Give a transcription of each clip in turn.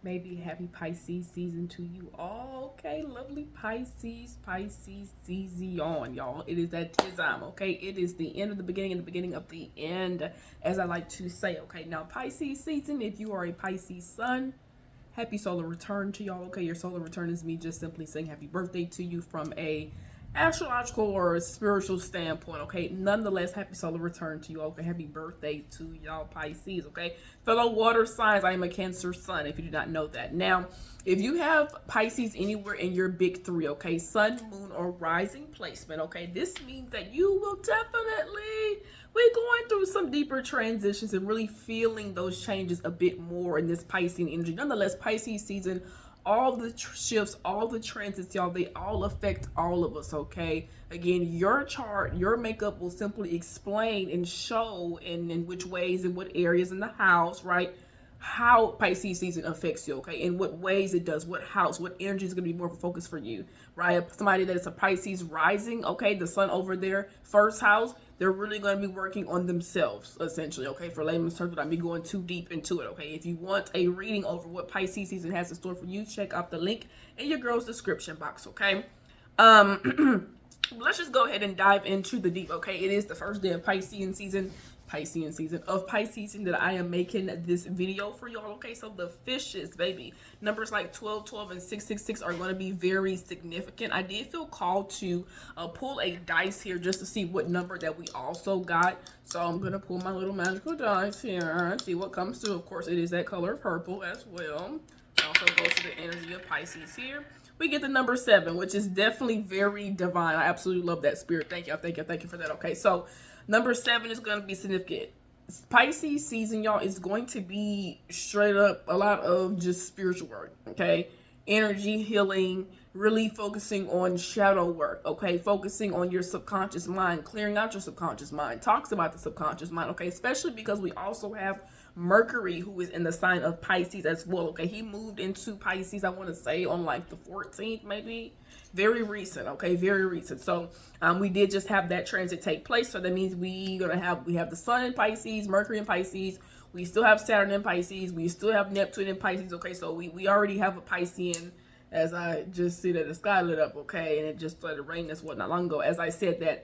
Maybe happy Pisces season to you all. Okay, lovely Pisces season, y'all. It is that time, okay? It is the end of the beginning and the beginning of the end, as I like to say, okay? Now, Pisces season, if you are a Pisces sun, happy solar return to y'all, okay? Your solar return is me just simply saying happy birthday to you from a astrological or a spiritual standpoint, okay? Nonetheless, happy solar return to you, okay? Happy birthday to y'all Pisces, okay? Fellow water signs, I am a Cancer sun, if you do not know that. Now, if you have Pisces anywhere in your big three, okay, sun, moon, or rising placement, okay, this means that you will definitely, we're going through some deeper transitions and really feeling those changes a bit more in this Piscean energy. Nonetheless, Pisces season, all the shifts, all the transits, y'all, they all affect all of us, okay? Again, your chart, your makeup will simply explain and show in which ways, in what areas in the house, right? How Pisces season affects you, okay? In what ways it does, what house, what energy is going to be more of a focus for you, right? Somebody that is a Pisces rising, okay, the sun over there, first house, they're really going to be working on themselves, essentially, okay? For layman's terms, without me going too deep into it, okay? If you want a reading over what Pisces season has in store for you, check out the link in your girl's description box, okay? Let's just go ahead and dive into the deep, okay? It is the first day of Piscean season that I am making this video for y'all, okay? So the fishes, baby, numbers like 12, 12, and 666 are going to be very significant. I did feel called to pull a dice here just to see what number that we also got. So I'm going to pull my little magical dice here and see what comes through. Of course, it is that color purple as well. It also goes to the energy of Pisces here. We get the number 7, which is definitely very divine. I absolutely love that spirit. Thank you for that. Okay, so number 7 is going to be significant. Pisces season, y'all, is going to be straight up a lot of just spiritual work, okay? Energy healing, really focusing on shadow work, okay? Focusing on your subconscious mind, clearing out your subconscious mind. Talks about the subconscious mind, okay? Especially because we also have Mercury, who is in the sign of Pisces as well, okay? He moved into Pisces, I want to say, on like the 14th, maybe. Very recent, okay? Very recent. So we did just have that transit take place. So that means we have the sun in Pisces, Mercury in Pisces. We still have Saturn in Pisces. We still have Neptune in Pisces, okay? So we already have a Piscean, as I just see that the sky lit up, okay? And it just started raining this not long ago. As I said that,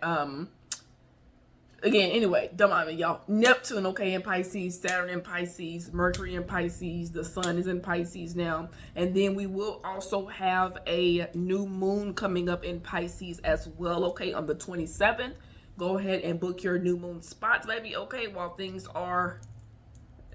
again, anyway, don't mind me, y'all. Neptune, okay, in Pisces, Saturn in Pisces, Mercury in Pisces, the sun is in Pisces now. And then we will also have a new moon coming up in Pisces as well, okay, on the 27th. Go ahead and book your new moon spots, baby, okay, while things are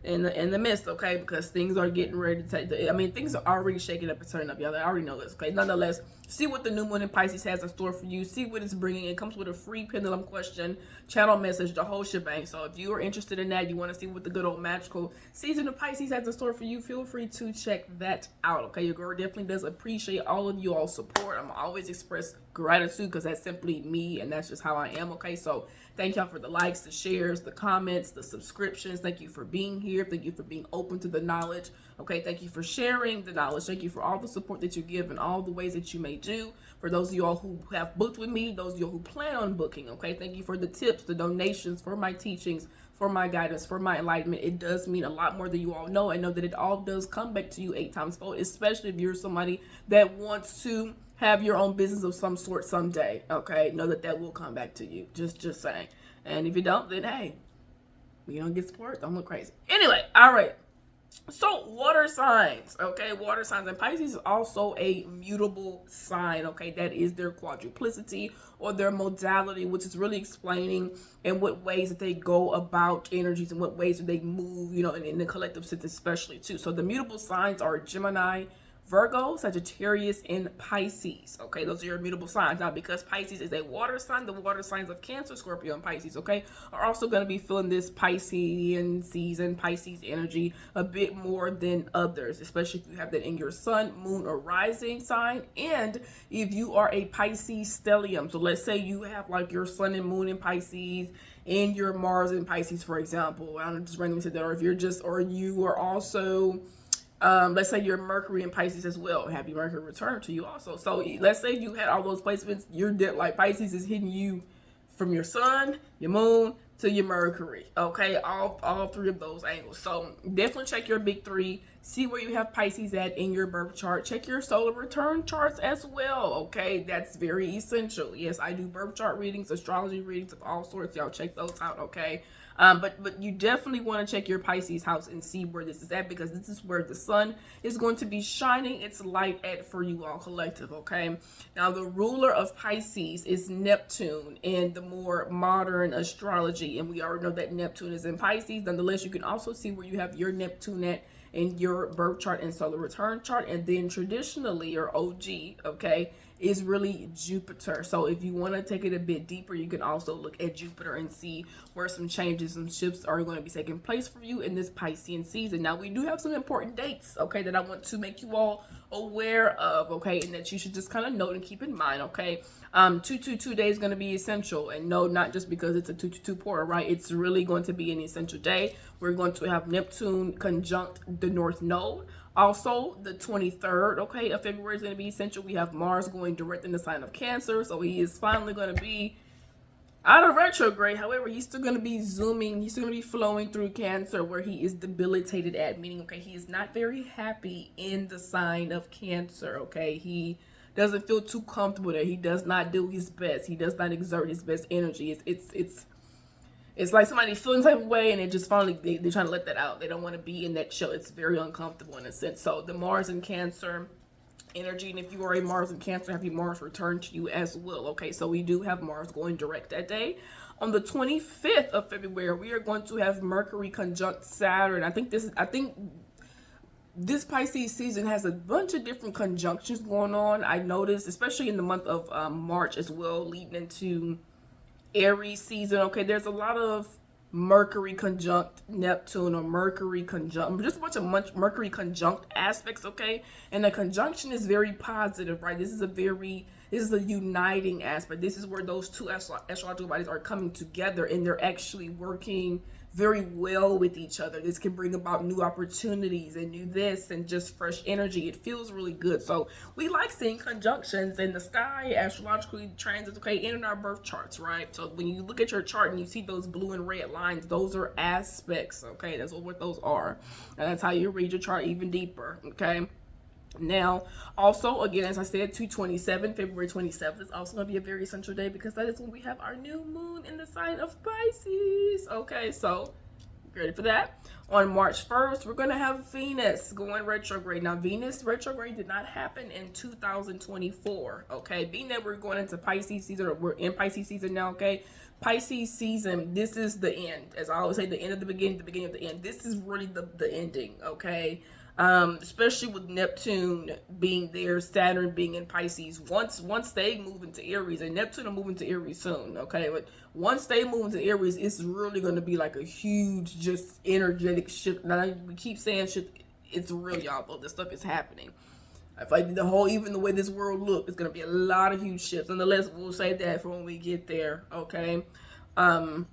in the midst, okay, because things are getting ready to take things are already shaking up and turning up, y'all. I already know this, okay? Nonetheless, see what the new moon in Pisces has in store for you. See what it's bringing. It comes with a free pendulum question, channel message, the whole shebang. So if you are interested in that, you want to see what the good old magical season of Pisces has in store for you, feel free to check that out, okay? Your girl definitely does appreciate all of you all support. I'm always express gratitude because that's simply me and that's just how I am, okay? So thank y'all for the likes, the shares, the comments, the subscriptions. Thank you for being here. Thank you for being open to the knowledge. Okay, thank you for sharing the knowledge. Thank you for all the support that you give and all the ways that you may do. For those of y'all who have booked with me, those of y'all who plan on booking, okay, thank you for the tips, the donations, for my teachings, for my guidance, for my enlightenment. It does mean a lot more than you all know. I know that it all does come back to you 8 times fold, especially if you're somebody that wants to have your own business of some sort someday, okay? Know that will come back to you. Just saying. And if you don't, then hey, you don't get support. Don't look crazy. Anyway, all right. So water signs, okay? Water signs, and Pisces is also a mutable sign, okay? That is their quadruplicity or their modality, which is really explaining in what ways that they go about energies and what ways that they move, in the collective sense especially too. So the mutable signs are Gemini, Virgo, Sagittarius, and Pisces. Okay, those are your immutable signs. Now, because Pisces is a water sign, the water signs of Cancer, Scorpio, and Pisces, okay, are also going to be feeling this Piscean season, Pisces energy a bit more than others, especially if you have that in your sun, moon, or rising sign. And if you are a Pisces stellium, so let's say you have like your sun and moon in Pisces and your Mars in Pisces, for example. I don't just randomly say that, or if you are also let's say your Mercury in Pisces as well. Happy Mercury return to you also. So let's say you had all those placements. You're like Pisces is hitting you from your sun, your moon, to your Mercury. Okay, all three of those angles. So definitely check your big three. See where you have Pisces at in your birth chart. Check your solar return charts as well. Okay, that's very essential. Yes, I do birth chart readings, astrology readings of all sorts. Y'all check those out. Okay. But you definitely want to check your Pisces house and see where this is at, because this is where the sun is going to be shining its light at for you all collective. Okay. Now the ruler of Pisces is Neptune in the more modern astrology, and we already know that Neptune is in Pisces. Nonetheless, you can also see where you have your Neptune at in your birth chart and solar return chart, and then traditionally your OG, okay, is really Jupiter. So if you want to take it a bit deeper, you can also look at Jupiter and see where some changes, some shifts are going to be taking place for you in this Piscean season. Now we do have some important dates, okay, that I want to make you all aware of, okay, and that you should just kind of note and keep in mind. Okay, 222 day is going to be essential, and no, not just because it's a 222 portal, right? It's really going to be an essential day. We're going to have Neptune conjunct the North Node. Also, the 23rd, okay, of February is going to be essential. We have Mars going direct in the sign of Cancer, so he is finally going to be out of retrograde. However, he's still going to be zooming. He's still going to be flowing through Cancer, where he is debilitated at, meaning, okay, he is not very happy in the sign of Cancer, okay? He doesn't feel too comfortable there. He does not do his best. He does not exert his best energy. It's like somebody feeling the type of way, and it just finally, they're trying to let that out. They don't want to be in that show. It's very uncomfortable in a sense. So the Mars and Cancer energy, and if you are a Mars and Cancer, have your Mars return to you as well. Okay, so we do have Mars going direct that day. On the 25th of February, we are going to have Mercury conjunct Saturn. I think this Pisces season has a bunch of different conjunctions going on. I noticed, especially in the month of March as well, leading into Aries season. Okay, there's a lot of Mercury conjunct Neptune, or Mercury conjunct, just a bunch of Mercury conjunct aspects. Okay, and the conjunction is very positive, right? This is a uniting aspect. This is where those two astrological bodies are coming together, and they're actually working very well with each other. This can bring about new opportunities and new this and just fresh energy. It feels really good. So we like seeing conjunctions in the sky, astrologically transits, okay, in our birth charts, right? So when you look at your chart and you see those blue and red lines, those are aspects, okay? That's what those are. And that's how you read your chart even deeper, okay? Now, also, again, as I said, 227, February 27th is also going to be a very essential day, because that is when we have our new moon in the sign of Pisces. Okay, so ready for that? On March 1st, we're going to have Venus going retrograde. Now, Venus retrograde did not happen in 2024. Okay, being that we're going into Pisces season, or we're in Pisces season now, okay? Pisces season, this is the end. As I always say, the end of the beginning of the end. This is really the ending, okay? Especially with Neptune being there, Saturn being in Pisces. Once they move into Aries, and Neptune will move into Aries soon, okay? But once they move into Aries, it's really going to be like a huge, just energetic shift. Now, we keep saying shift, it's real, y'all, though. This stuff is happening. I feel like even the way this world looks, it's going to be a lot of huge shifts. Nonetheless, we'll save that for when we get there, okay? The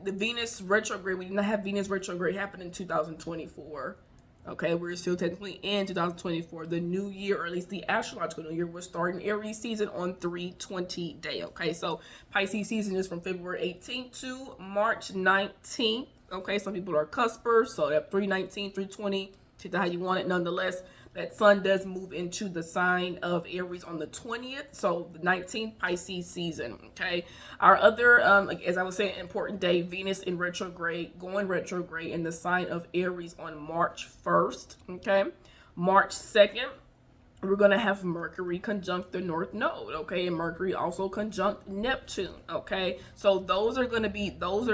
Venus retrograde, we did not have Venus retrograde happen in 2024. Okay, we're still technically in 2024. The new year, or at least the astrological new year, we're starting Aries season on 3/20 day. Okay, so Pisces season is from February 18th to March 19th. Okay, some people are cuspers, so that 3/19, 3/20, take that how you want it. Nonetheless, that sun does move into the sign of Aries on the 20th, so the 19th, Pisces season, okay? Our other, as I was saying, important day, Venus in retrograde, going retrograde in the sign of Aries on March 1st, okay? March 2nd, we're going to have Mercury conjunct the North Node, okay? And Mercury also conjunct Neptune, okay? So those are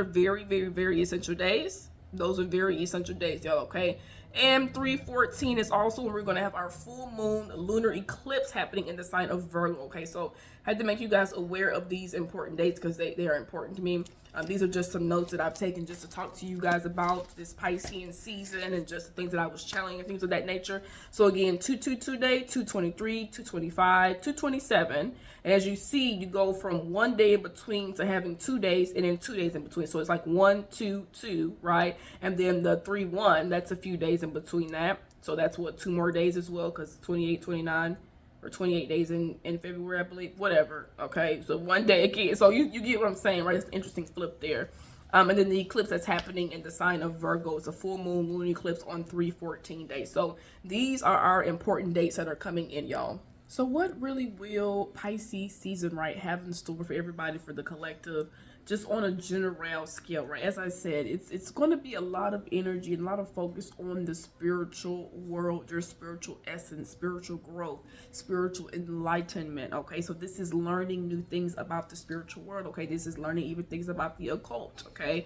very, very, very essential days. Those are very essential days, y'all, okay? And 3/14 is also when we're going to have our full moon lunar eclipse happening in the sign of Virgo. Okay, so I had to make you guys aware of these important dates, because they are important to me. These are just some notes that I've taken just to talk to you guys about this Piscean season, and just the things that I was channeling and things of that nature. So again, 222 day, 223, 225, 227. And as you see, you go from one day in between to having 2 days, and then 2 days in between. So it's like 1, 2, 2, right? And then the 3/1, that's a few days in between that. So that's what, 2 more days as well, because 28, 29. Or 28 days in February, I believe, whatever, okay? So one day again, so you get what I'm saying, right? It's an interesting flip there. And then the eclipse that's happening in the sign of Virgo. It's a full moon lunar eclipse on 3/14 days. So these are our important dates that are coming in, y'all. So what really will Pisces season, right, have in store for everybody, for the collective, just on a general scale, right? As I said, it's going to be a lot of energy and a lot of focus on the spiritual world, your spiritual essence, spiritual growth, spiritual enlightenment, okay? So this is learning new things about the spiritual world, okay? This is learning even things about the occult, okay?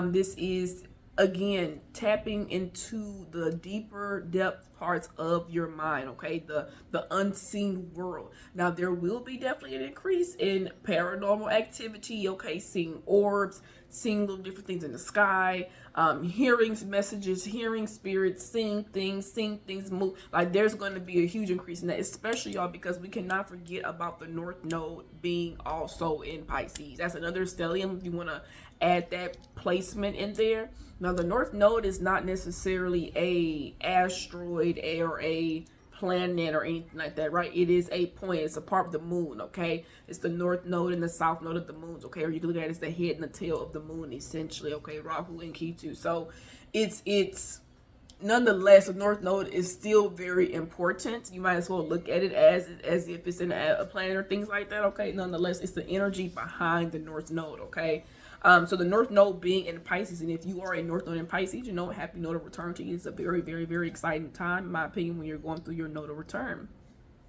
This is, again, tapping into the deeper depth parts of your mind, okay, the unseen world. Now there will be definitely an increase in paranormal activity, okay, seeing orbs, seeing little different things in the sky, hearing messages, hearing spirits, seeing things move. Like there's going to be a huge increase in that, especially, y'all, because we cannot forget about the North Node being also in Pisces. That's another stellium if you want to add that placement in there. Now the North Node is not necessarily a asteroid or a planet or anything like that, right? It is a point. It's a part of the moon, okay? It's the North Node and the South Node of the moons, okay? Or you can look at it as the head and the tail of the moon, essentially, okay? Rahu and Ketu. So it's nonetheless, the North Node is still very important. You might as well look at it as if it's in a planet or things like that, okay? Nonetheless, it's the energy behind the North Node, okay? So the North Node being in Pisces, and if you are a North Node in Pisces, you know, happy node of return to you. It's a very, very, very exciting time, in my opinion, when you're going through your node of return.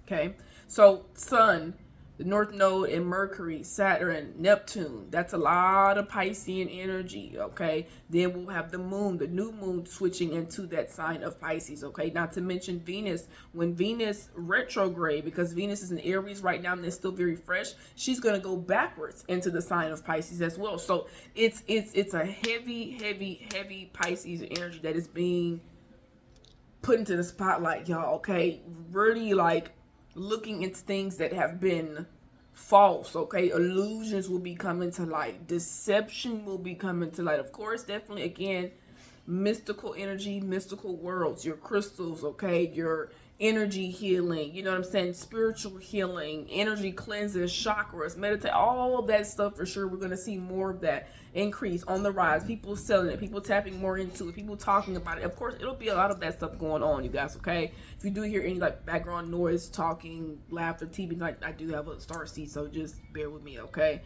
Okay, so Sun, the North Node in Mercury, Saturn, Neptune. That's a lot of Piscean energy, okay? Then we'll have the moon, the new moon, switching into that sign of Pisces, okay? Not to mention Venus. When Venus retrograde, because Venus is in Aries right now and it's still very fresh, she's going to go backwards into the sign of Pisces as well. So it's a heavy Pisces energy that is being put into the spotlight, y'all, okay? Really, like, looking into things that have been false, okay? Illusions will be coming to light. Deception will be coming to light. Of course, definitely, again, mystical energy, mystical worlds, your crystals, okay? Your energy healing, you know what I'm saying? Spiritual healing, energy cleanses, chakras, meditate, all of that stuff for sure. We're going to see more of that increase on the rise. People selling it, people tapping more into it, people talking about it. Of course, it'll be a lot of that stuff going on, you guys, okay? If you do hear any like background noise, talking, laughter, TV, like I do have a star seat, so just bear with me, okay?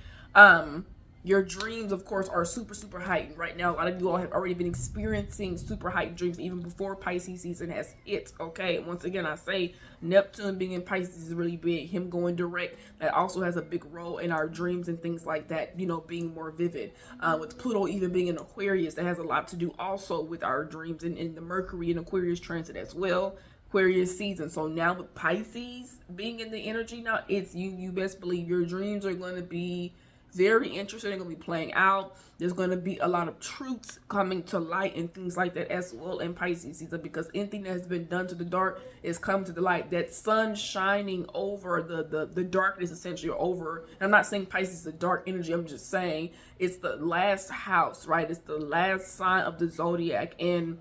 Your dreams, of course, are super heightened right now. A lot of you all have already been experiencing super heightened dreams even before Pisces season has hit, okay? Once again, I say Neptune being in Pisces is really big. Him going direct, that also has a big role in our dreams and things like that, you know, being more vivid. With Pluto even being in Aquarius, that has a lot to do also with our dreams, and in the Mercury and Aquarius transit as well. Aquarius season. So now with Pisces being in the energy now, it's you best believe your dreams are going to be very interesting. They're going to be playing out. There's going to be a lot of truths coming to light and things like that as well in Pisces season, because anything that has been done to the dark is come to the light. That sun shining over the darkness, essentially, or over. And I'm not saying Pisces is a dark energy. I'm just saying it's the last house, right? It's the last sign of the zodiac, and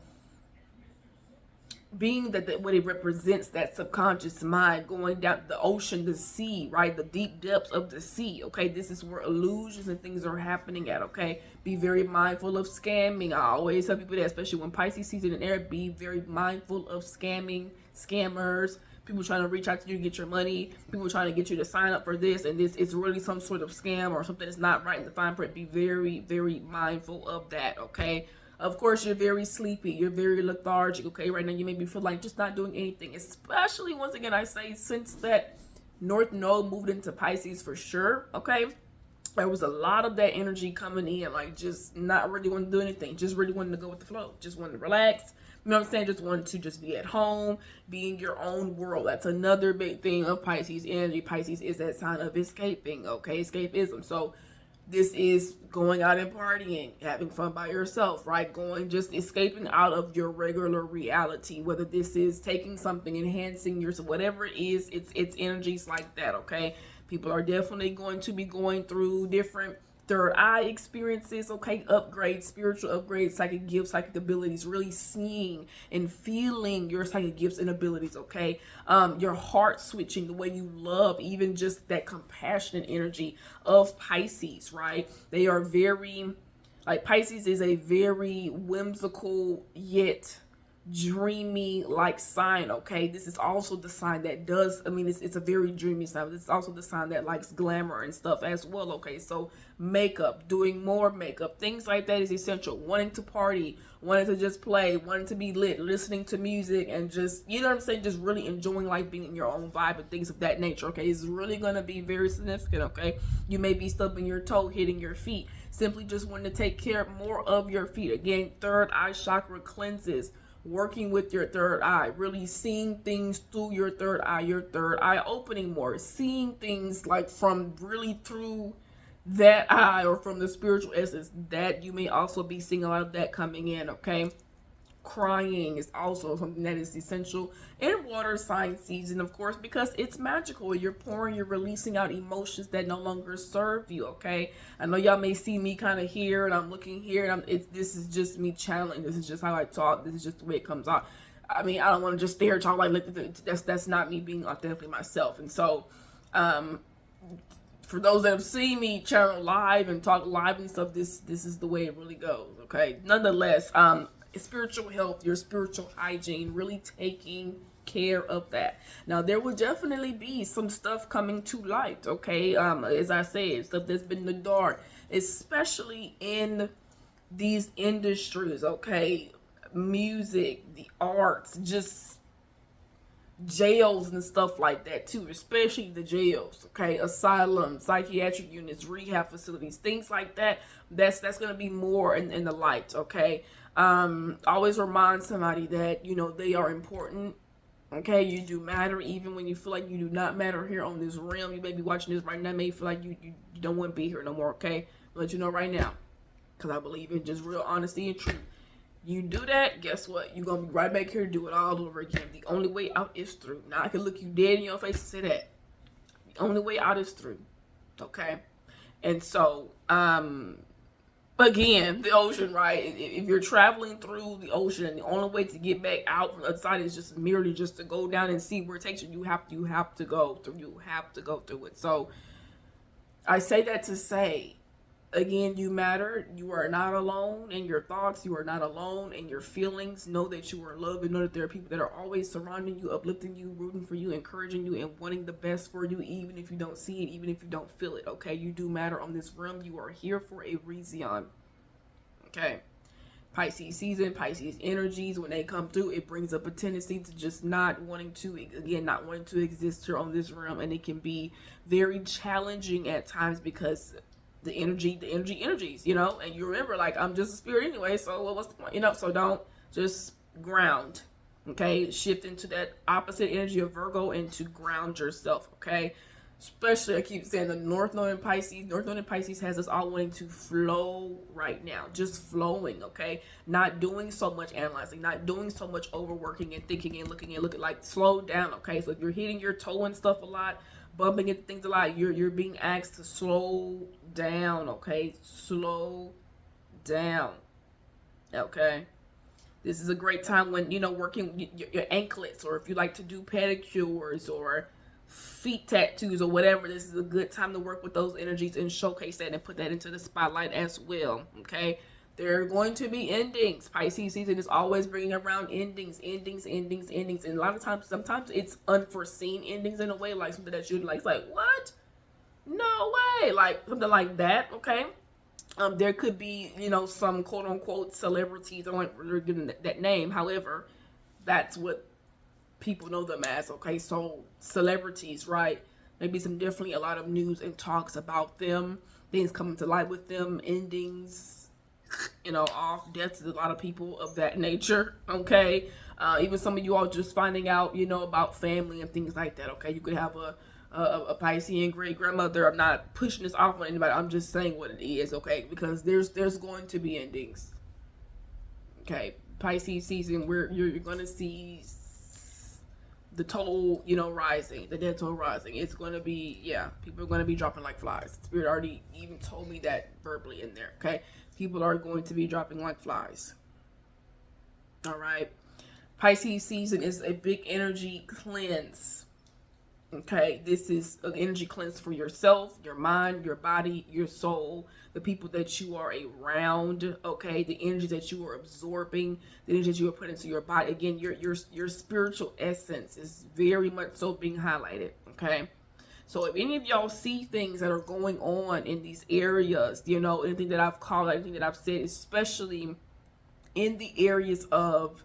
being that what it represents, that subconscious mind going down the ocean, the sea, right? The deep depths of the sea, okay? This is where illusions and things are happening at, okay? Be very mindful of scamming. I always tell people that, especially when Pisces season in air, be very mindful of scammers, people trying to reach out to you to get your money, people trying to get you to sign up for this, and this is really some sort of scam or something that's not right in the fine print. Be very mindful of that, okay? Of course, you're very sleepy. You're very lethargic, okay? Right now, you maybe feel like just not doing anything, especially, once again, I say, since that North Node moved into Pisces for sure, okay? There was a lot of that energy coming in, like just not really wanting to do anything, just really wanting to go with the flow, just wanting to relax. You know what I'm saying? Just wanting to just be at home, be in your own world. That's another big thing of Pisces energy. Pisces is that sign of escaping, okay? Escapism. So this is going out and partying, having fun by yourself, right? Going, just escaping out of your regular reality, whether this is taking something, enhancing yourself, whatever it is, it's energies like that, okay? People are definitely going to be going through different third eye experiences, okay? Upgrades, spiritual upgrades, psychic gifts, psychic abilities, really seeing and feeling your psychic gifts and abilities, okay? Your heart switching, the way you love, even just that compassionate energy of Pisces, right? They are very Like Pisces is a very whimsical yet dreamy like sign. Okay, this is also the sign that does, I mean, it's a very dreamy sign, but it's also the sign that likes glamour and stuff as well. Okay, so makeup, doing more makeup, things like that is essential. Wanting to party, wanting to just play, wanting to be lit, listening to music, and just, you know what I'm saying, just really enjoying life, being in your own vibe and things of that nature. Okay, it's really going to be very significant. Okay, you may be stubbing your toe, hitting your feet, simply just wanting to take care more of your feet. Again, third eye chakra cleanses, working with your third eye, really seeing things through your third eye opening more, seeing things like from really through that eye, or from the spiritual essence, that you may also be seeing a lot of that coming in. Okay, crying is also something that is essential in water sign season, of course, because it's magical. You're pouring, you're releasing out emotions that no longer serve you. Okay, I know y'all may see me kind of here, and I'm looking here, and this is just me channeling. This is just how I talk. This is just the way it comes out. I mean, I don't want to just stare at y'all like that's not me being authentically myself. And so for those that have seen me channel live and talk live and stuff, this is the way it really goes. Okay, nonetheless, spiritual health, your spiritual hygiene, really taking care of that. Now, there will definitely be some stuff coming to light. Okay, as I said, stuff that's been in the dark, especially in these industries. Okay, music, the arts, just jails and stuff like that too, especially the jails. Okay, asylums, psychiatric units, rehab facilities, things like that. That's going to be more in the light. Okay, always remind somebody that, you know, they are important. Okay, you do matter, even when you feel like you do not matter here on this realm. You may be watching this right now, may feel like you don't want to be here no more. Okay, I'll let you know right now, because I believe in just real honesty and truth. You do that, guess what? You're going to be right back here to do it all over again. The only way out is through. Now, I can look you dead in your face and say that. The only way out is through. Okay? And so, again, the ocean, right? If you're traveling through the ocean, and the only way to get back out from the other side is just merely just to go down and see where it takes you, you have to go through. You have to go through it. So, I say that to say, again, you matter. You are not alone in your thoughts. You are not alone in your feelings. Know that you are loved, and know that there are people that are always surrounding you, uplifting you, rooting for you, encouraging you, and wanting the best for you, even if you don't see it, even if you don't feel it. Okay, you do matter on this realm. You are here for a reason. Okay, Pisces season, Pisces energies, when they come through, it brings up a tendency to just not wanting to exist here on this realm, and it can be very challenging at times because the energies, you know, and you remember, like, I'm just a spirit anyway, so what's the point, you know? So don't, just ground. Okay, shift into that opposite energy of Virgo and to ground yourself. Okay, especially, I keep saying, the North Node in Pisces has us all wanting to flow right now, just flowing. Okay, not doing so much analyzing, not doing so much overworking and thinking and looking, like, slow down. Okay, so if you're hitting your toe and stuff a lot, bumping into things a lot, you're being asked to slow down. Okay, slow down. Okay, this is a great time when, you know, working your anklets, or if you like to do pedicures or feet tattoos or whatever, this is a good time to work with those energies and showcase that and put that into the spotlight as well. Okay, there are going to be endings. Pisces season is always bringing around endings, and a lot of times, sometimes it's unforeseen endings in a way, like something that you're like, it's like, what? No way, like something like that. Okay, there could be, you know, some quote unquote celebrities. I don't really give them that name. However, that's what people know them as. Okay, so celebrities, right? Maybe definitely a lot of news and talks about them, things coming to light with them, endings, you know, off, deaths, a lot of people of that nature. Okay, even some of you all just finding out, you know, about family and things like that. Okay, you could have a Piscean great grandmother. I'm not pushing this off on anybody. I'm just saying what it is. Okay, because there's going to be endings. Okay, Pisces season, where you're going to see the total, you know, rising, the dead toll rising. It's going to be, yeah, people are going to be dropping like flies. Spirit already even told me that verbally in there. Okay, people are going to be dropping like flies. All right, Pisces season is a big energy cleanse. Okay, this is an energy cleanse for yourself, your mind, your body, your soul, the people that you are around. Okay, the energy that you are absorbing, the energy that you are putting into your body. Again, your spiritual essence is very much so being highlighted. Okay, so if any of y'all see things that are going on in these areas, you know, anything that I've called, anything that I've said, especially in the areas of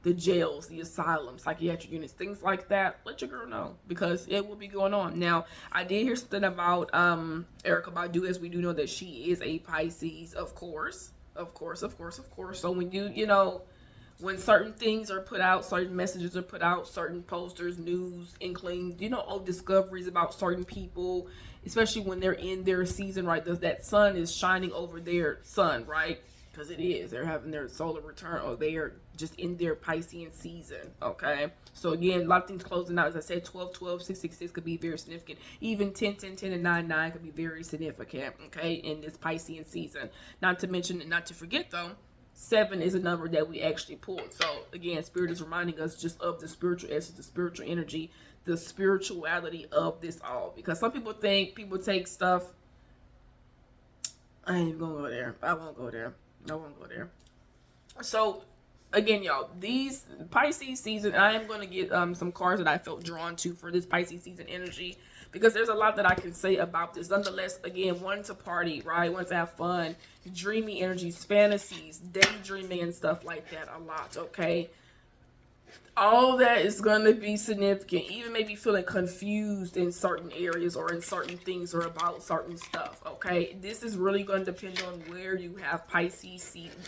the jails, the asylums, psychiatric units, things like that, let your girl know, because it will be going on. Now, I did hear something about Erykah Badu, as we do know that she is a Pisces, of course. So when you know, when certain things are put out, certain messages are put out, certain posters, news, inklings, you know, discoveries about certain people, especially when they're in their season, right? That sun is shining over their sun, right? Because it is. They're having their solar return, or they are just in their Piscean season, okay? So again, a lot of things closing out. As I said, 12-12, 6-6 could be very significant. Even 10-10-10 and 9-9 could be very significant, okay, in this Piscean season. Not to mention, and not to forget, though, 7 is a number that we actually pulled. So again, Spirit is reminding us just of the spiritual essence, the spiritual energy, the spirituality of this all. Because some people think people take stuff. I ain't even gonna go there. I won't go there. So again, y'all, these Pisces season, I am going to get some cards that I felt drawn to for this Pisces season energy, because there's a lot that I can say about this. Nonetheless, again, wanting to party, right? Wanting to have fun, dreamy energies, fantasies, daydreaming and stuff like that a lot, okay? All that is going to be significant. Even maybe feeling confused in certain areas or in certain things or about certain stuff, okay? This is really going to depend on where you have Pisces season,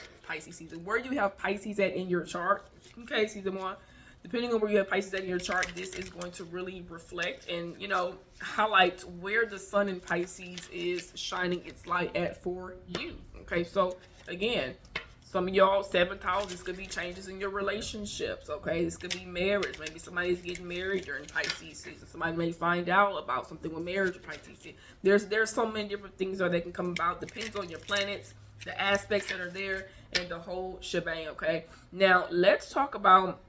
where you have Pisces at in your chart, okay, season 1. Depending on where you have Pisces at in your chart, this is going to really reflect and, you know, highlight where the sun in Pisces is shining its light at for you, okay? So again, some of y'all, 7th house, this could be changes in your relationships, okay? This could be marriage. Maybe somebody's getting married during Pisces season. Somebody may find out about something with marriage or Pisces season. There's so many different things that can come about. Depends on your planets, the aspects that are there, and the whole shebang, okay? Now, let's talk about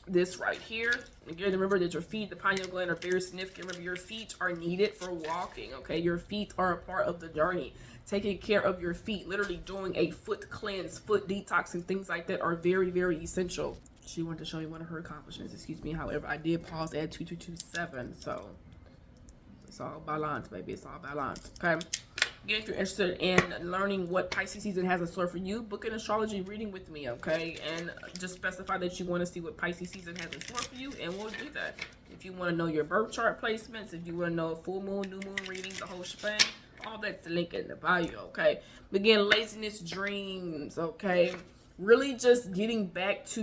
this right here. Again, remember that your feet, the pineal gland, are very significant. Remember, your feet are needed for walking, okay? Your feet are a part of the journey. Taking care of your feet, literally doing a foot cleanse, foot detox, and things like that are very, very essential. She wanted to show you one of her accomplishments, excuse me. However, I did pause at 2227, so it's all balance, baby. It's all balance, okay? Again, if you're interested in learning what Pisces season has in store for you, book an astrology reading with me, okay? And just specify that you want to see what Pisces season has in store for you, and we'll do that. If you want to know your birth chart placements, if you want to know full moon, new moon readings, the whole shebang, all that's linked in the bio, okay? Again, laziness, dreams, okay? Really just getting back to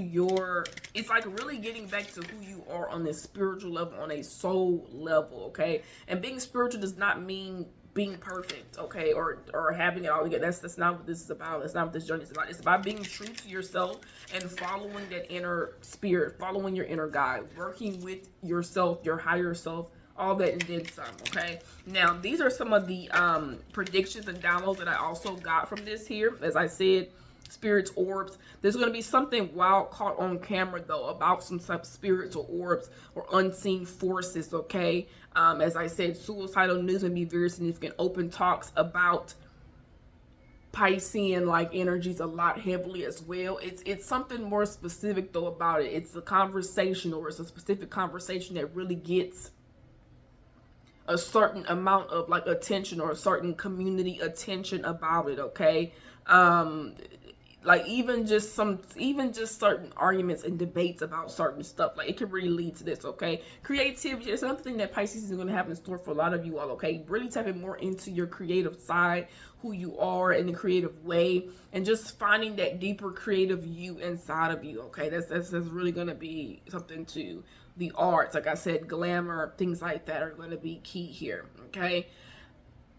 it's like really getting back to who you are on this spiritual level, on a soul level, okay? And being spiritual does not mean being perfect, okay, or having it all together. That's not what this is about. That's not what this journey is about. It's about being true to yourself and following that inner spirit, following your inner guide, working with yourself, your higher self, all that and then some, okay? Now, these are some of the predictions and downloads that I also got from this here. As I said, spirits, orbs. There's going to be something wild caught on camera, though, about some spirits or orbs or unseen forces, okay? As I said, suicidal news may be very significant. Open talks about Piscean-like energies a lot heavily as well. It's something more specific, though, about it. It's a conversation, or it's a specific conversation that really gets a certain amount of like attention or a certain community attention about it, okay? Like even just certain arguments and debates about certain stuff, like it can really lead to this, okay? Creativity is another thing that Pisces is going to have in store for a lot of you all, okay? Really tapping more into your creative side, who you are in a creative way, and just finding that deeper creative you inside of you, okay? That's really going to be something to the arts. Like I said, glamour, things like that are going to be key here, okay?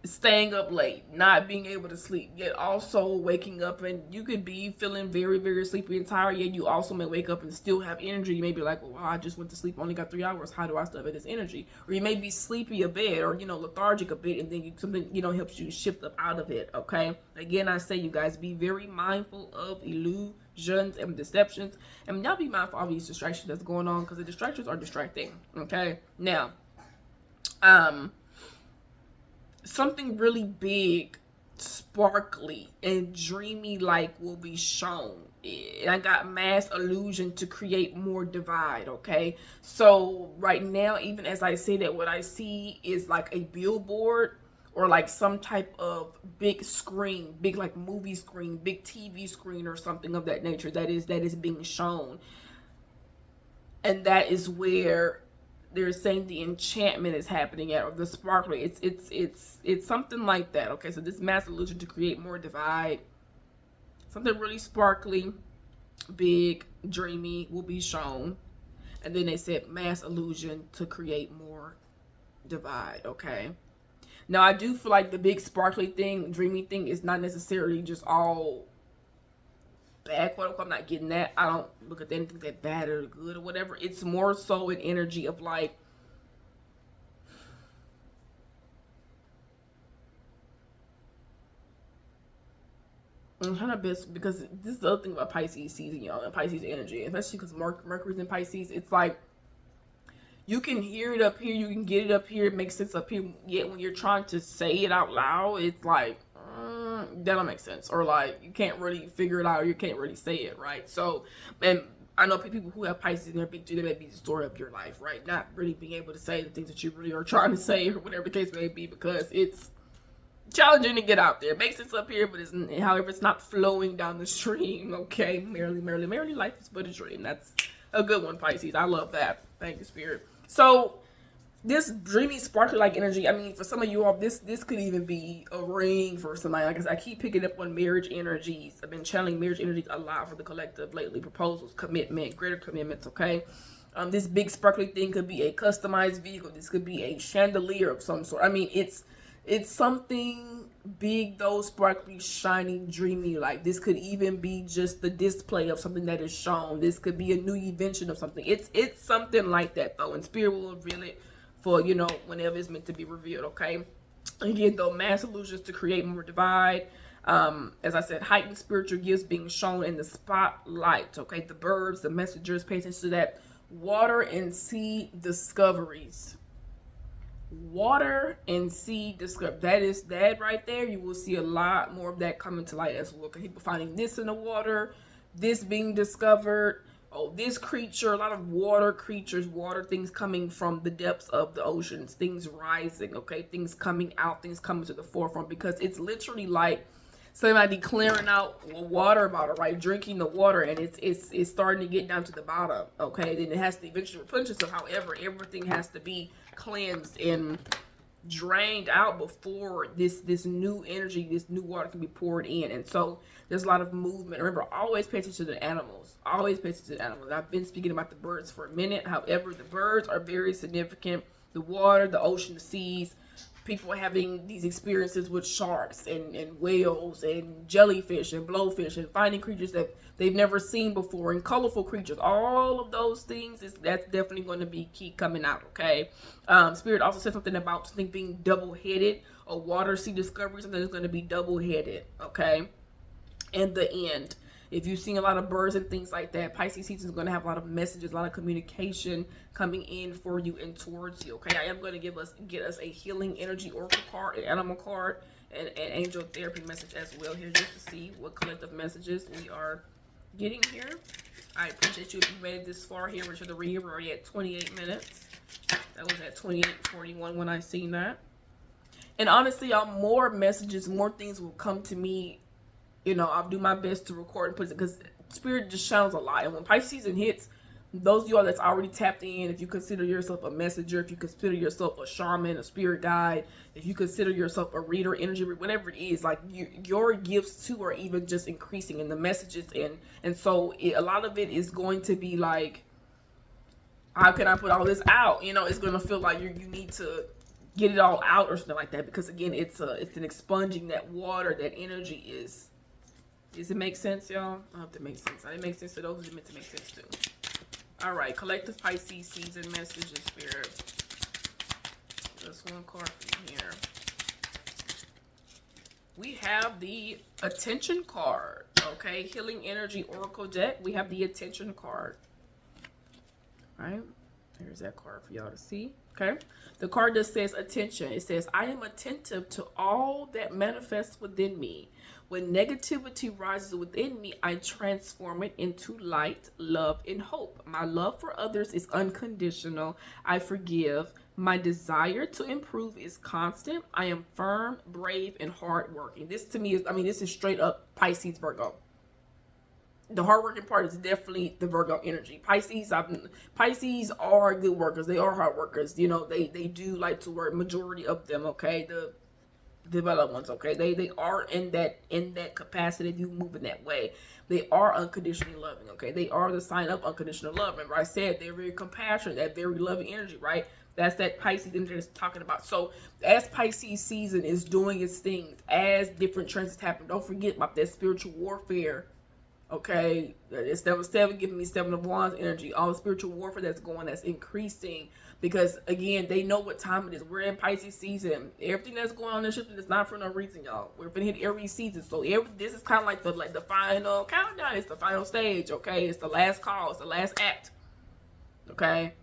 Staying up late, not being able to sleep, yet also waking up, and you could be feeling very, very sleepy and tired, yet you also may wake up and still have energy. You may be like, well, I just went to sleep, only got 3 hours. How do I still have this energy? Or you may be sleepy a bit, or, lethargic a bit, and then something, helps you shift up out of it, okay? Again, I say, you guys, be very mindful of illusions and deceptions, and y'all be mindful of all these distractions that's going on, because the distractions are distracting, okay? Now, Something really big, sparkly, and dreamy like will be shown. I got mass illusion to create more divide, okay? So right now, even as I say that, what I see is like a billboard or like some type of big screen, big like movie screen, big TV screen or something of that nature that is being shown. And that is where they're saying the enchantment is happening at, or the sparkly. It's something like that. Okay, so this mass illusion to create more divide, something really sparkly, big, dreamy will be shown, and then they said mass illusion to create more divide. Okay, now I do feel like the big sparkly thing, dreamy thing, is not necessarily just all bad, quote unquote. I'm not getting that. I don't look at anything that bad or good or whatever. It's more so an energy of like, I'm trying to best, because this is the other thing about Pisces season, y'all, and Pisces energy, especially because Mercury's in Pisces. It's like you can hear it up here, you can get it up here, it makes sense up here. Yet when you're trying to say it out loud, it's like that don't make sense, or like you can't really figure it out, or you can't really say it right. So, and I know people who have Pisces in their big G, they may be the story of your life, right? Not really being able to say the things that you really are trying to say, or whatever the case may be, because it's challenging to get out there. It makes sense up here, but however, it's not flowing down the stream. Okay, merrily, life is but a dream. That's a good one, Pisces. I love that. Thank you, Spirit. So this dreamy, sparkly like energy. I mean, for some of you all, this could even be a ring for somebody. Like I keep picking up on marriage energies. I've been channeling marriage energies a lot for the collective lately. Proposals, commitment, greater commitments. Okay. This big sparkly thing could be a customized vehicle. This could be a chandelier of some sort. I mean, it's something big, though, sparkly, shiny, dreamy. Like this could even be just the display of something that is shown. This could be a new invention of something. It's something like that, though, and Spirit will reveal it for, whenever it's meant to be revealed. Okay. Again, though, mass illusions to create more divide. As I said, heightened spiritual gifts being shown in the spotlight. Okay, the birds, the messengers, pay attention to that. Water and sea discoveries. Water and sea discovery. That right there. You will see a lot more of that coming to light as well. People finding this in the water, this being discovered. Oh, this creature, a lot of water creatures, water things coming from the depths of the oceans, things rising, okay, things coming out, things coming to the forefront, because it's literally like somebody clearing out a water bottle, right? Drinking the water, and it's starting to get down to the bottom, okay? Then it has to eventually replenish itself. However, everything has to be cleansed and drained out before this new energy, this new water can be poured in. And so there's a lot of movement. Remember, always pay attention to the animals. Always pay attention to the animals. I've been speaking about the birds for a minute. However, the birds are very significant. The water, the ocean, the seas. People having these experiences with sharks and whales and jellyfish and blowfish and finding creatures that they've never seen before, and colorful creatures. All of those things, that's definitely going to be key coming out, okay? Spirit also said something about something being double-headed, a water sea discovery, something that's going to be double-headed, okay? And the end. If you've seen a lot of birds and things like that, Pisces season is going to have a lot of messages, a lot of communication coming in for you and towards you. Okay, I am going to get us a healing energy oracle card, an animal card, and an angel therapy message as well here, just to see what collective messages we are getting here. I appreciate you if you made it this far here into the read. We're already at 28 minutes. That was at 28:41 when I seen that. And honestly, y'all, more messages, more things will come to me. I'll do my best to record and put it, because Spirit just channels a lot. And when Pisces season hits, those of y'all that's already tapped in, if you consider yourself a messenger, if you consider yourself a shaman, a spirit guide, if you consider yourself a reader, energy reader, whatever it is, like your gifts too are even just increasing in the messages. And so a lot of it is going to be like, how can I put all this out? It's going to feel like you need to get it all out or something like that, because again, it's an expunging that water, that energy is. Does it make sense, y'all? I hope that makes sense. It makes sense to those who meant to make sense too. All right, collective Pisces season messages, Spirit. Just one card from here. We have the attention card. Okay, healing energy oracle deck. We have the attention card. All right. Here's that card for y'all to see. Okay. The card just says attention. It says, I am attentive to all that manifests within me. When negativity rises within me, I transform it into light, love, and hope. My love for others is unconditional. I forgive. My desire to improve is constant. I am firm, brave, and hardworking. This to me is, this is straight up Pisces Virgo. The hardworking part is definitely the Virgo energy. Pisces are good workers. They are hard workers. They do like to work. Majority of them, okay, the developed ones, okay, they are in that capacity. You move in that way. They are unconditionally loving, okay. They are the sign of unconditional love. Remember, I said they're very compassionate, that very loving energy, right? That's that Pisces energy that's talking about. So as Pisces season is doing its things, as different transits happen, don't forget about that spiritual warfare. Okay, it's number 7 giving me 7 of Wands energy. All the spiritual warfare that's going, that's increasing. Because again, they know what time it is. We're in Pisces season. Everything that's going on in shifting is not for no reason, y'all. We're gonna hit every season. So this is kind of like the final countdown. It's the final stage. Okay, it's the last call. It's the last act. Okay.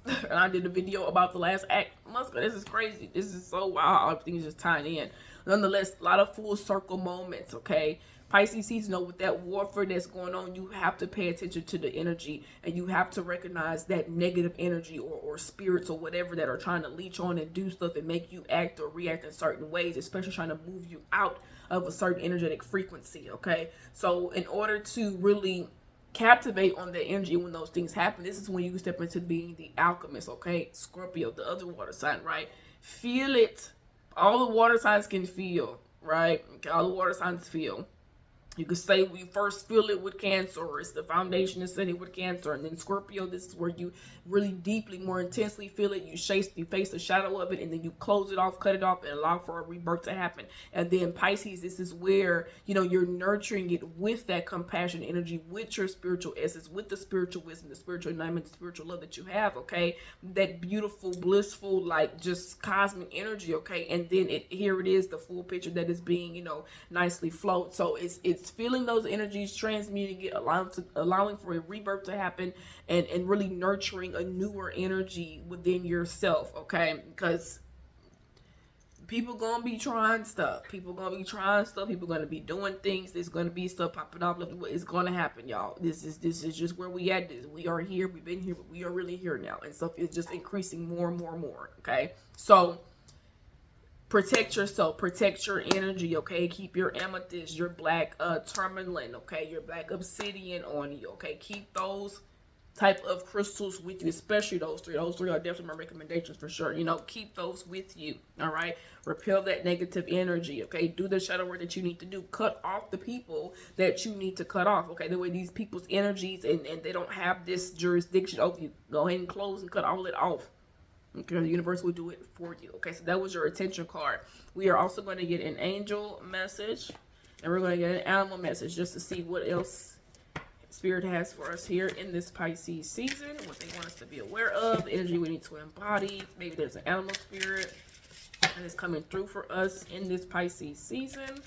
And I did a video about the last act. This is crazy. This is so wild. Everything is just tying in. Nonetheless, a lot of full circle moments, okay? Pisces season, with that warfare that's going on, you have to pay attention to the energy, and you have to recognize that negative energy or spirits or whatever that are trying to leech on and do stuff and make you act or react in certain ways, especially trying to move you out of a certain energetic frequency, okay? So in order to really captivate on the energy when those things happen, this is when you step into being the alchemist, okay? Scorpio, the other water sign, right? Feel it. All the water signs can feel, right? Okay, all the water signs feel. You could say we first feel it with Cancer. It's the foundation is setting with Cancer. And then Scorpio, this is where you really deeply, more intensely feel it. You face the shadow of it, and then you close it off, cut it off, and allow for a rebirth to happen. And then Pisces, this is where, you're nurturing it with that compassion energy, with your spiritual essence, with the spiritual wisdom, the spiritual alignment, the spiritual love that you have, okay? That beautiful, blissful, like just cosmic energy, okay? And then here it is, the full picture that is being, nicely flowed. So it's feeling those energies, transmuting it, allowing for a rebirth to happen, and really nurturing a newer energy within yourself, okay? Because people gonna be trying stuff. People gonna be doing things. There's gonna be stuff popping off. It's gonna happen, y'all. This is just where we at. We are here. We've been here, but we are really here now, and stuff is just increasing more and more and more, okay? So protect yourself, protect your energy, okay? Keep your amethyst, your black tourmaline, okay? Your black obsidian on you, okay? Keep those type of crystals with you, especially those three. Those three are definitely my recommendations for sure. Keep those with you, all right? Repel that negative energy, okay? Do the shadow work that you need to do. Cut off the people that you need to cut off, okay? The way these people's energies, and they don't have this jurisdiction over you. Go ahead and close and cut all it off. Okay, the universe will do it for you. Okay, so that was your attention card. We are also going to get an angel message, and we're going to get an animal message just to see what else Spirit has for us here in this Pisces season, what they want us to be aware of, the energy we need to embody. Maybe there's an animal spirit that is coming through for us in this Pisces season.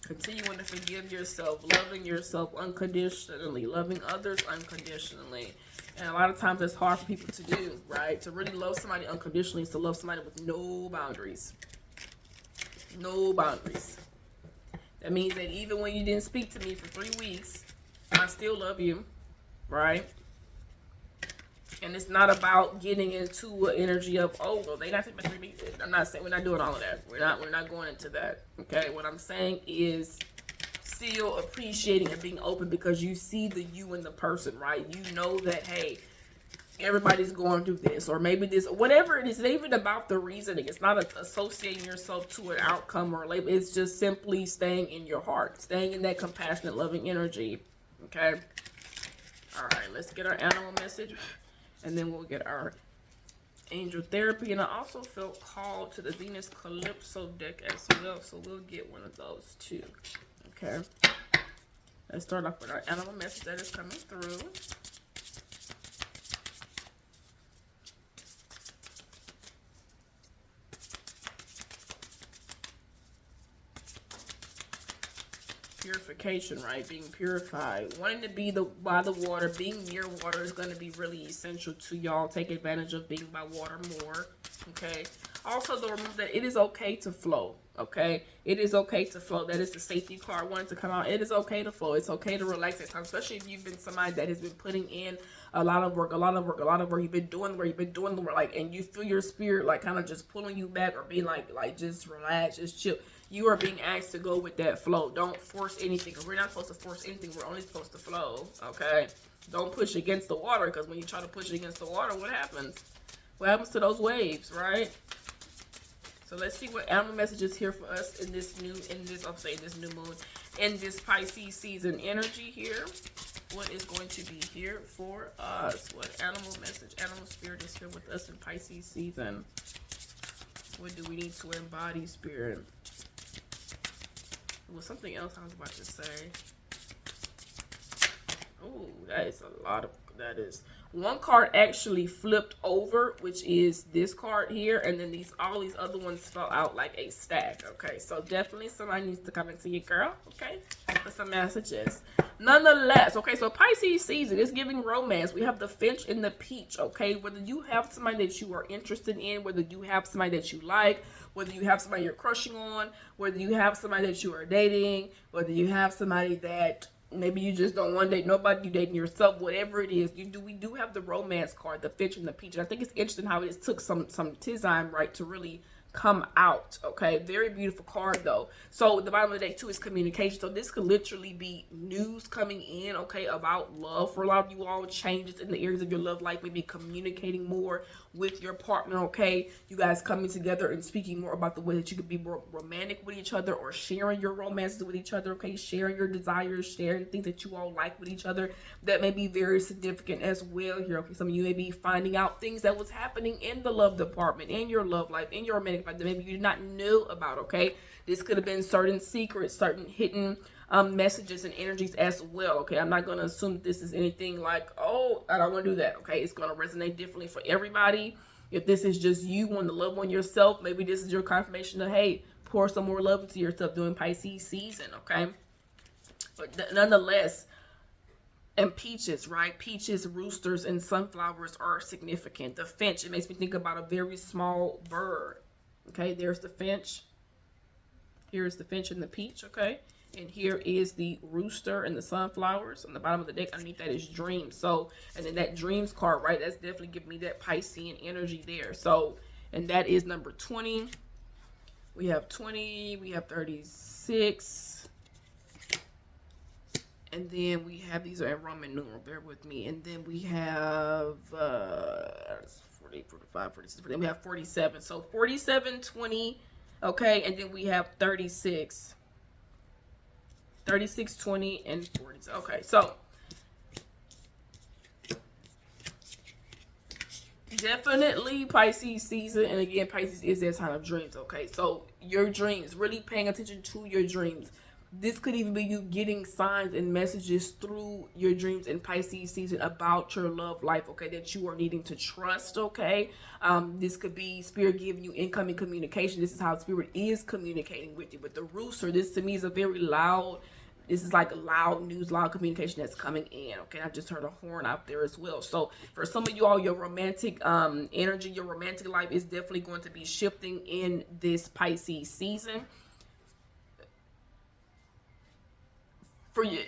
Continuing to forgive yourself, loving yourself unconditionally, loving others unconditionally. And a lot of times it's hard for people to do, right? To really love somebody unconditionally is to love somebody with no boundaries. No boundaries. That means that even when you didn't speak to me for 3 weeks, I still love you, right? And it's not about getting into an energy of, oh, well, they not taking my 3 weeks. I'm not saying we're not doing all of that. We're not going into that. Okay, what I'm saying is still appreciating and being open, because you see the you in the person, right? You know that, hey, everybody's going through this, or maybe this, whatever it is. It's even about the reasoning. It's not associating yourself to an outcome or a label. It's just simply staying in your heart, staying in that compassionate, loving energy. Okay. All right, let's get our animal message, and then we'll get our angel therapy. And I also felt called to the Venus Calypso deck as well, so we'll get one of those too. Okay, let's start off with our animal message that is coming through. Here purification, right? Being purified. Wanting to be by the water, being near water is going to be really essential to y'all. Take advantage of being by water more, okay? Also, though, remember that it is okay to flow, okay? It is okay to flow. That is the safety card wanting to come out. It is okay to flow. It's okay to relax at times, especially if you've been somebody that has been putting in a lot of work. You've been doing the work, like, and you feel your spirit, like, kind of just pulling you back or being like, just relax, just chill. You are being asked to go with that flow. Don't force anything. We're not supposed to force anything. We're only supposed to flow, okay? Don't push against the water, because when you try to push against the water, what happens? What happens to those waves, right? So let's see what animal message is here for us in this new moon, in this Pisces season energy here. What is going to be here for us? What animal message, animal spirit is here with us in Pisces season? What do we need to embody, spirit? It was something else I was about to say. Oh, that is a lot of, that is one card actually flipped over, which is this card here, and then all these other ones fell out like a stack. Okay, so definitely somebody needs to come into your girl, okay, for some messages. Nonetheless, okay, so Pisces season is giving romance. We have the finch and the peach, okay? Whether you have somebody that you are interested in, whether you have somebody that you like, whether you have somebody you're crushing on, whether you have somebody that you are dating, whether you have somebody that maybe you just don't want to date nobody, you dating yourself, whatever it is, we do have the romance card, the finch and the peach. And I think it's interesting how it took some time, right, to really come out. Okay, very beautiful card though. So the bottom of the deck too is communication. So this could literally be news coming in, okay, about love for a lot of you all. Changes in the areas of your love life, maybe communicating more with your partner. Okay, you guys coming together and speaking more about the way that you could be more romantic with each other, or sharing your romances with each other. Okay, sharing your desires, sharing things that you all like with each other. That may be very significant as well here. Okay, some of you may be finding out things that was happening in the love department, in your love life, in your romantic life, that maybe you did not know about. Okay, this could have been certain secrets, certain hidden messages and energies as well. Okay, I'm not going to assume this is anything like, oh, I don't want to do that. Okay, it's going to resonate differently for everybody. If this is just you wanting to love on yourself, maybe this is your confirmation of, hey, pour some more love into yourself during Pisces season. Okay, but nonetheless, and peaches, right? Peaches, roosters, and sunflowers are significant. The finch, it makes me think about a very small bird. Okay, there's the finch. Here's the finch and the peach, okay? And here is the rooster and the sunflowers. On the bottom of the deck, underneath that is dreams. So, and then that dreams card, right? That's definitely giving me that Piscean energy there. So, and that is number 20. We have 20, we have 36. And then we have, these are in Roman numeral, bear with me. And then we have 40, 45, 46, then we have 47. So 47, 20, okay, and then we have 36. 36, 20, and 40. Okay, so definitely Pisces season. And again, Pisces is that time of dreams, okay? So your dreams, really paying attention to your dreams. This could even be you getting signs and messages through your dreams in Pisces season about your love life, okay, that you are needing to trust, okay? This could be spirit giving you incoming communication. This is how spirit is communicating with you. But the rooster, this to me is a very loud, this is like a loud news, loud communication that's coming in, okay? I just heard a horn out there as well. So for some of you all, your romantic energy, your romantic life is definitely going to be shifting in this Pisces season. For you,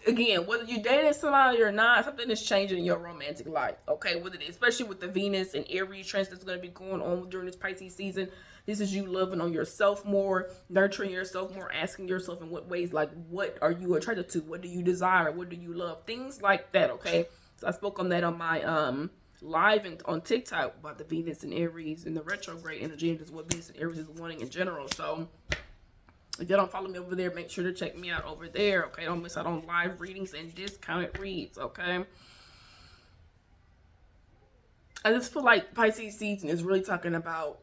again, whether you dated somebody or not, something is changing in your romantic life, okay? Whether, especially with the Venus and Aries trends that's going to be going on during this Pisces season. This is you loving on yourself more, nurturing yourself more, asking yourself in what ways, like, what are you attracted to? What do you desire? What do you love? Things like that, okay? So I spoke on that on my live and on TikTok about the Venus and Aries and the retrograde energy and just what Venus and Aries is wanting in general. So if you don't follow me over there, make sure to check me out over there, okay? Don't miss out on live readings and discounted reads, okay? I just feel like Pisces season is really talking about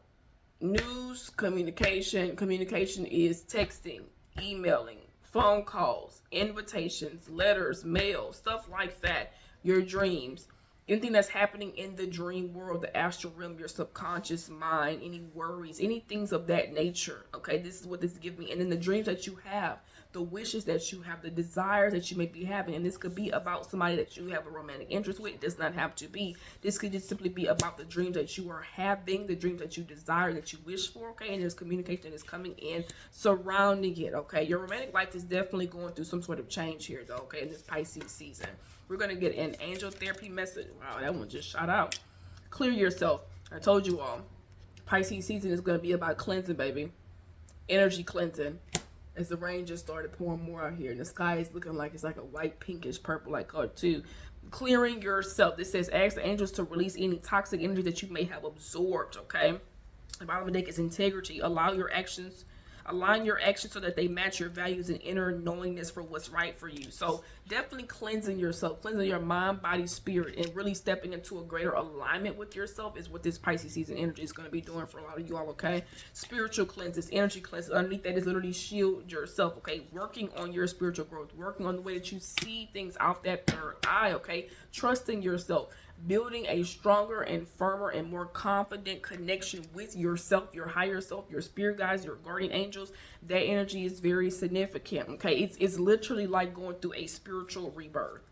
news, communication. Communication is texting, emailing, phone calls, invitations, letters, mail, stuff like that. Your dreams. Anything that's happening in the dream world, the astral realm, your subconscious mind, any worries, any things of that nature. Okay, this is what this gives me. And then the dreams that you have, the wishes that you have, the desires that you may be having. And this could be about somebody that you have a romantic interest with. It does not have to be. This could just simply be about the dreams that you are having, the dreams that you desire, that you wish for, okay? And there's communication is coming in surrounding it, okay? Your romantic life is definitely going through some sort of change here, though, okay, in this Pisces season. We're going to get an angel therapy message. Wow, that one just shot out. Clear yourself. I told you all. Pisces season is going to be about cleansing, baby. Energy cleansing. As the rain just started pouring more out here. And the sky is looking like it's like a white, pinkish, purple like color too. Clearing yourself. This says, ask the angels to release any toxic energy that you may have absorbed, okay? The bottom of the deck is integrity. Align your actions so that they match your values and inner knowingness for what's right for you. So definitely cleansing yourself, cleansing your mind, body, spirit, and really stepping into a greater alignment with yourself is what this Pisces season energy is going to be doing for a lot of you all, okay? Spiritual cleanses, energy cleanses. Underneath that is literally shield yourself, okay? Working on your spiritual growth, working on the way that you see things out that third eye, okay? Trusting yourself. Building a stronger and firmer and more confident connection with yourself, your higher self, your spirit guides, your guardian angels. That energy is very significant, okay? It's literally like going through a spiritual rebirth,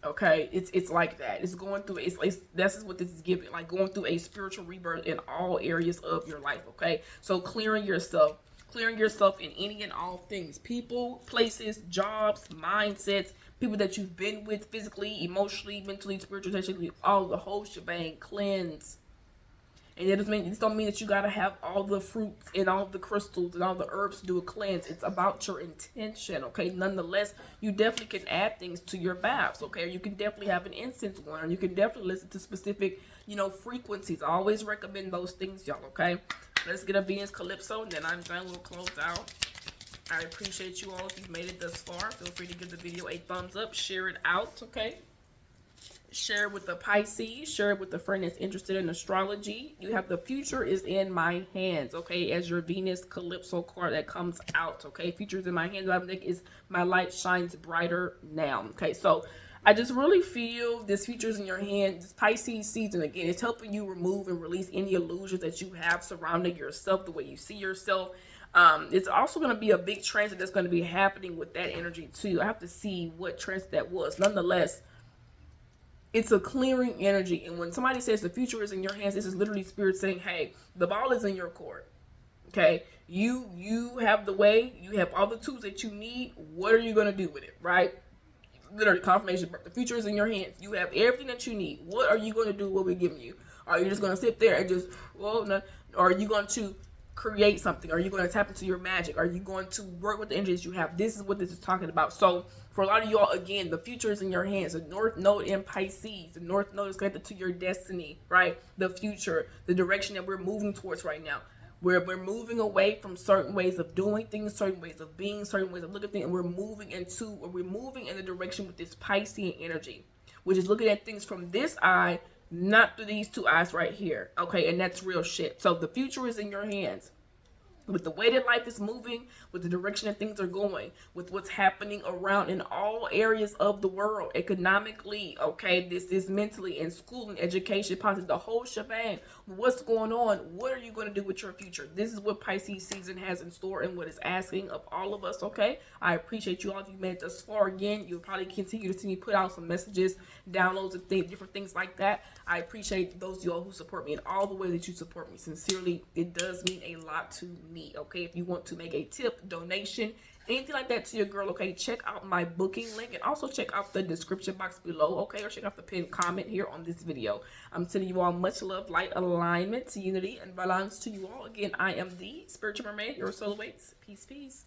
okay? It's like that. It's going through, that's what this is giving, like going through a spiritual rebirth in all areas of your life, okay? So clearing yourself in any and all things, people, places, jobs, mindsets, people that you've been with physically, emotionally, mentally, spiritually, sexually, all the whole shebang, cleanse. And this don't mean that you gotta have all the fruits and all the crystals and all the herbs to do a cleanse. It's about your intention, okay? Nonetheless, you definitely can add things to your baths, okay? Or you can definitely have an incense one, or you can definitely listen to specific, frequencies. I always recommend those things, y'all, okay? Let's get a Venus Calypso, and then I'm done. We'll close out. I appreciate you all. If you've made it thus far, feel free to give the video a thumbs up. Share it out, okay? Share it with the Pisces. Share it with a friend that's interested in astrology. You have the future is in my hands, okay? As your Venus Calypso card that comes out, okay? Future is in my hands. My deck is my light shines brighter now, okay? So I just really feel this future is in your hand. This Pisces season, again, it's helping you remove and release any illusions that you have surrounding yourself, the way you see yourself. It's also going to be a big transit that's going to be happening with that energy too. I have to see what transit that was. Nonetheless, it's a clearing energy. And when somebody says the future is in your hands, this is literally spirit saying, hey, the ball is in your court. Okay, you have the way, you have all the tools that you need. What are you going to do with it, right? Literally confirmation. The future is in your hands. You have everything that you need. What are you going to do with what we're giving you? Are you just going to sit there and just, no? Or are you going to create something? Are you going to tap into your magic? Are you going to work with the energies you have? This is what this is talking about. So for a lot of y'all, again, the future is in your hands. The North Node in Pisces. The North Node is connected to your destiny, right? The future, the direction that we're moving towards right now. We're moving away from certain ways of doing things, certain ways of being, certain ways of looking at things, and we're moving in the direction with this Piscean energy, which is looking at things from this eye, not through these two eyes right here. Okay, and that's real shit. So the future is in your hands. With the way that life is moving, with the direction that things are going, with what's happening around in all areas of the world, economically, okay, this is mentally, in school and education, possibly the whole shebang. What's going on? What are you going to do with your future? This is what Pisces season has in store and what it's asking of all of us, okay? I appreciate you all. If you made it thus far, again, you'll probably continue to see me put out some messages, downloads, and things, different things like that. I appreciate those of y'all who support me in all the way that you support me. Sincerely, it does mean a lot to me, okay? If you want to make a tip, donation, anything like that to your girl, okay, check out my booking link and also check out the description box below, okay, or check out the pinned comment here on this video. I'm sending you all much love, light, alignment, unity, and balance to you all. Again, I am the spiritual mermaid, your soul awaits. Peace, peace.